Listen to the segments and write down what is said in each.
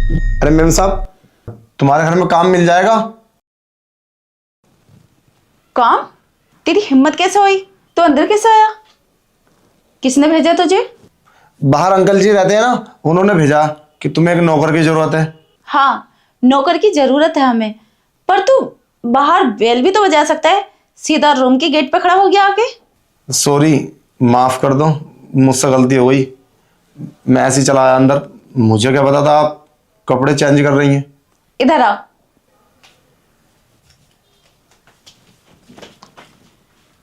अरे मेम साहब, तुम्हारे घर में काम मिल जाएगा। काम? तेरी हिम्मत कैसे हुई? तो अंदर कैसे आया? किसने भेजा तुझे? बाहर अंकल जी रहते हैं ना, उन्होंने भेजा कि तुम्हें एक नौकर की जरूरत है। हाँ, नौकर की जरूरत है हमें। पर तू बाहर बेल भी तो बजा सकता है, सीधा रूम के गेट पे खड़ा हो गया आके। सॉरी, माफ कर दो, मुझसे गलती हो गई। मैं ऐसे ही चला आया अंदर। मुझे क्या पता था आप कपड़े चेंज कर रही हैं। इधर आ।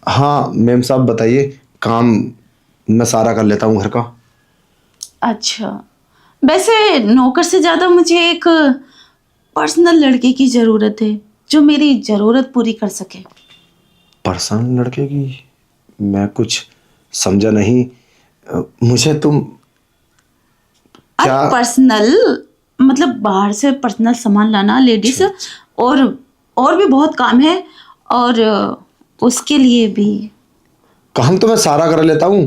हाँ मेम साहब बताइए, काम मैं सारा कर लेता हूँ घर का। अच्छा, वैसे नौकर से ज्यादा मुझे एक पर्सनल लड़के की जरूरत है जो मेरी जरूरत पूरी कर सके। पर्सनल लड़के की? मैं कुछ समझा नहीं। मुझे तुम और क्या? पर्सनल मतलब बाहर से पर्सनल सामान लाना, लेडीज और भी बहुत काम है। और उसके लिए भी। काम तो मैं सारा कर लेता हूँ।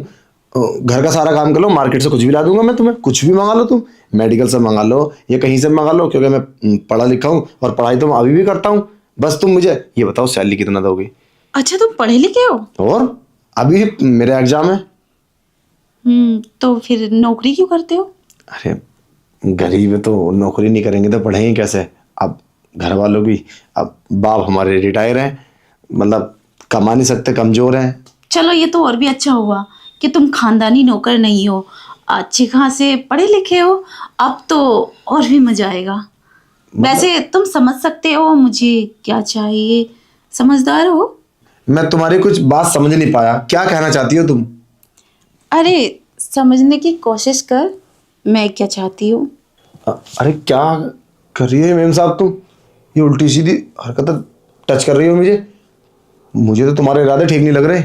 घर का सारा काम कर लो, मार्केट से कुछ भी ला दूंगा मैं तुम्हें। कुछ भी मंगा लो तुम, मेडिकल से मंगा लो या कहीं से मंगा लो, क्योंकि मैं पढ़ा लिखा हूँ और पढ़ाई तो मैं अभी भी करता हूँ। बस तुम मुझे ये बताओ सैलरी कितना दोगे। अच्छा, तुम पढ़े लिखे हो? और अभी मेरे एग्जाम है। तो फिर नौकरी क्यों करते हो? अरे गरीब है तो नौकरी नहीं करेंगे तो पढ़ेंगे कैसे। अब घर वालों भी, अब बाप हमारे रिटायर हैं, मतलब कमा नहीं सकते, कमजोर हैं। चलो, ये तो और भी अच्छा हुआ कि तुम खानदानी नौकर नहीं हो, अच्छी खासे पढ़े लिखे हो। अब तो और भी मजा आएगा। वैसे तुम समझ सकते हो मुझे क्या चाहिए, समझदार हो। मैं तुम्हारी कुछ बात समझ नहीं पाया, क्या कहना चाहती हो तुम? अरे, समझने की कोशिश कर, मैं क्या चाहती हूँ। अरे क्या कर रही है मेम साहब तुम? ये उल्टी सीधी हरकतें टच कर रही हो मुझे। मुझे तो तुम्हारे इरादे ठीक नहीं लग रहे।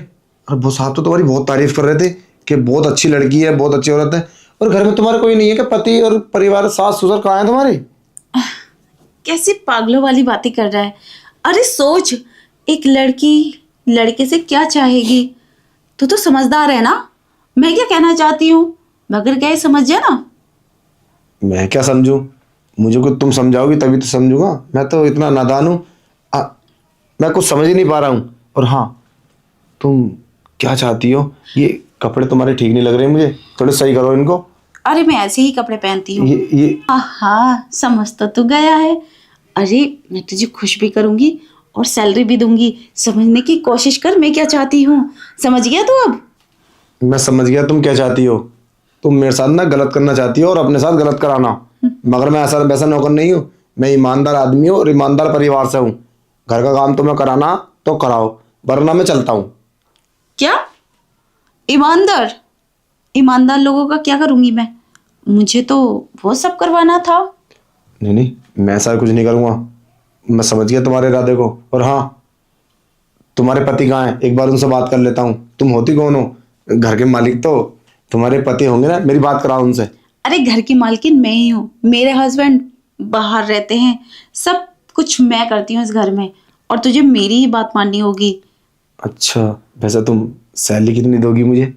और वो साहब तो तुम्हारी बहुत तारीफ कर रहे थे कि बहुत अच्छी लड़की है, बहुत अच्छी औरत है। और घर में तुम्हारे कोई नहीं है कि पति और परिवार, सास ससुर कहाँ है तुम्हारे? कैसी पागलों वाली बातें कर रहा है? अरे सोच, एक लड़की लड़के से क्या चाहेगी। तू तो समझदार है ना, मैं क्या कहना चाहती हूँ, मगर क्या ये समझ जाए ना। मैं क्या समझूं? मुझे कुछ तुम समझाओगी तभी तो समझूंगा। मैं तो इतना नादान हूँ। मैं कुछ समझ ही नहीं पा रहा हूँ। और हाँ, तुम क्या चाहती हो? ये कपड़े तुम्हारे ठीक नहीं लग रहे मुझे, थोड़े सही करो इनको। अरे मैं ऐसे ही कपड़े पहनती हूँ। ये हाँ, समझ तो तू गया है। अरे, मैं तुझे खुश भी करूंगी और सैलरी भी दूंगी। समझने की कोशिश कर, मैं क्या चाहती हूँ। समझ गया तू अब? मैं समझ गया तुम क्या चाहती हो। तुम मेरे साथ ना गलत करना चाहती हो और अपने साथ गलत कराना। मगर मैं ऐसा वैसा नौकर नहीं हूँ। मैं ईमानदार आदमी हूँ और ईमानदार परिवार से हूँ। घर का काम तुम्हें कराना तो कराओ, वरना मैं चलता हूँ। क्या? ईमानदार? ईमानदार लोगों का क्या करूंगी मैं? मुझे तो वो सब करवाना था। नहीं नहीं, मैं ऐसा कुछ नहीं करूँगा। मैं समझ गया तुम्हारे इरादे को। और हाँ, तुम्हारे पति कहाँ हैं? एक बार उनसे बात कर लेता हूँ। तुम होती कौन हो? घर के मालिक तो तुम्हारे पति होंगे ना। मेरी बात कराओ उनसे। अरे, घर की मालकिन मैं ही हूँ। मेरे हस्बैंड बाहर रहते हैं। सब कुछ मैं करती हूँ इस घर में, और तुझे मेरी ही बात माननी होगी। अच्छा, वैसे तुम सैलरी कितनी दोगी मुझे?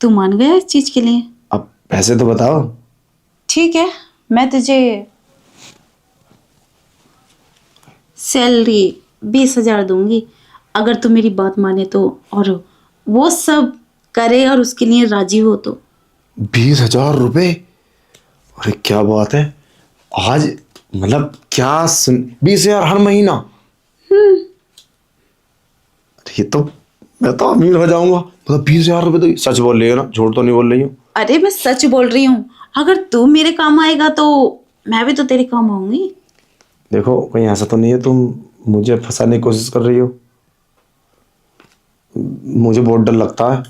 तू मान गया इस चीज के लिए? अब पैसे तो बताओ। ठीक है, मैं तुझे सैलरी 20,000 दूंगी, अगर तू मेरी बात माने तो, और वो सब करे और उसके लिए राजी हो तो। 20,000 रुपये? अरे क्या बात है आज। मतलब क्या 20,000 हर महीना? ये तो, मैं तो अमीर हो जाऊंगा। मतलब 20,000 रुपये? तो सच बोल रही हो ना, झूठ तो नहीं बोल रही हूँ? अरे, मैं सच बोल रही हूँ। अगर तू मेरे काम आएगा तो मैं भी तो तेरे काम आऊंगी। देखो कहीं ऐसा तो नहीं है तुम मुझे फंसाने की कोशिश कर रही हो? मुझे बहुत डर लगता है।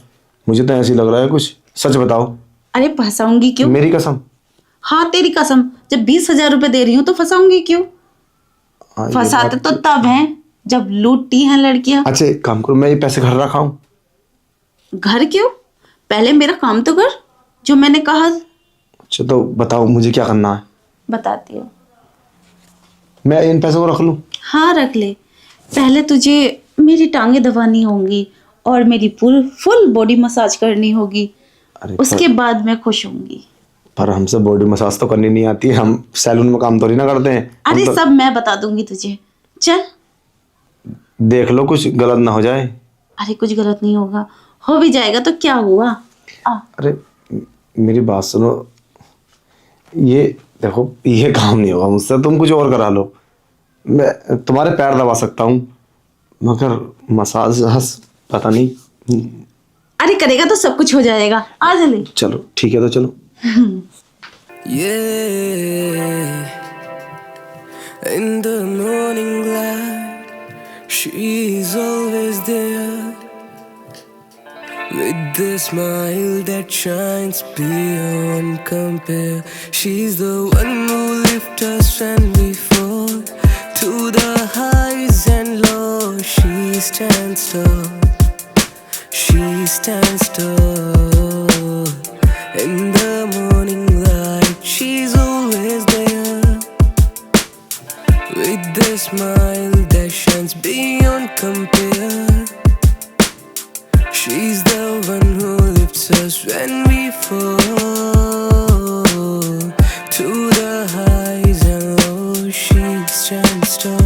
मुझे तो ऐसे ही लग रहा है कुछ। सच बताओ। अरे, फंसाऊंगी क्यों? मेरी कसम। हाँ, तेरी कसम। जब 20,000 रुपए दे रही हूँ तो फंसाऊंगी क्यों? हाँ ये फंसाते बात। तो तब हैं जब लूटती हैं लड़कियां। अच्छा एक काम करो, मैं ये पैसे घर रखा हूँ। घर क्यों? पहले मेरा काम तो कर, जो मैंने कहा। अच्छा तो बताओ मुझे क्या करना है। बताती हूँ। मैं इन पैसों को रख लूँ? हाँ, रख ले। पहले तुझे मेरी टांगे दबानी होंगी और मेरी फुल बॉडी मसाज करनी होगी। अरे उसके बाद मैं खुश होंगी। पर हमसे बॉडी मसाज तो करनी नहीं आती है, हम सैलून में काम थोड़ी ना करते हैं। हम अरे तो सब मैं बता दूंगी तुझे, चल। देख लो कुछ गलत ना हो जाए। अरे कुछ गलत नहीं होगा, हो भी जाएगा तो क्या हुआ। अरे मेरी बात सुनो, ये देखो ये काम नहीं होगा मुझसे, तुम कुछ और करा लो। मैं तुम्हारे पैर दबा सकता हूँ मगर मसाज पता नहीं। अरे करेगा तो सब कुछ हो जाएगा, आ जल्दी। चलो ठीक है तो चलो। Yeah, in the morning light, she's always there with the smile that shines beyond compare. She's the one who lifts us when we fall to the highs and lows. She stands tall. She stands tall in the morning light. She's always there with the smile that shines beyond compare. She's the one who lifts us when we fall to the highs and lows. She stands tall.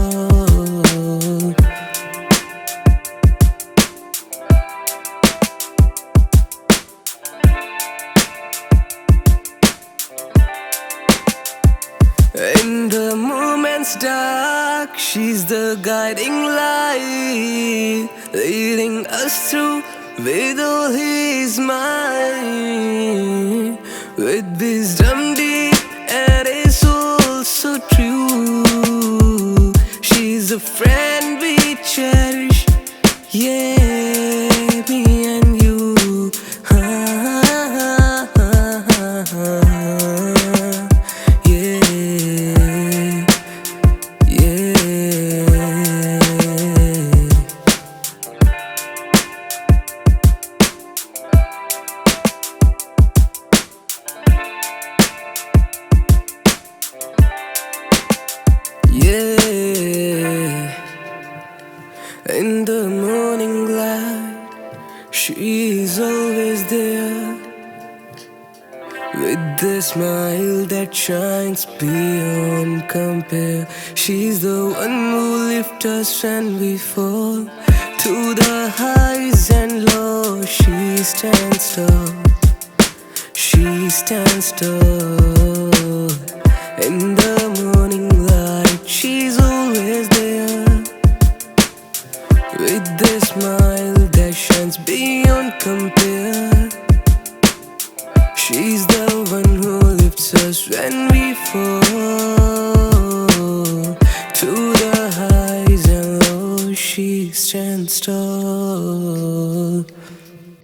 In the moment's dark, she's the guiding light, leading us through with all His might, with wisdom deep and a soul so true. She's a friend we cherish, yeah, me and you. In the morning light, she's always there with the smile that shines beyond compare. She's the one who lifts us when we fall to the highs and lows. She stands tall. She stands tall in the morning light. She's always there with the smile that shines beyond compare. She's the one who lifts us when we fall to the highs and lows. She stands tall.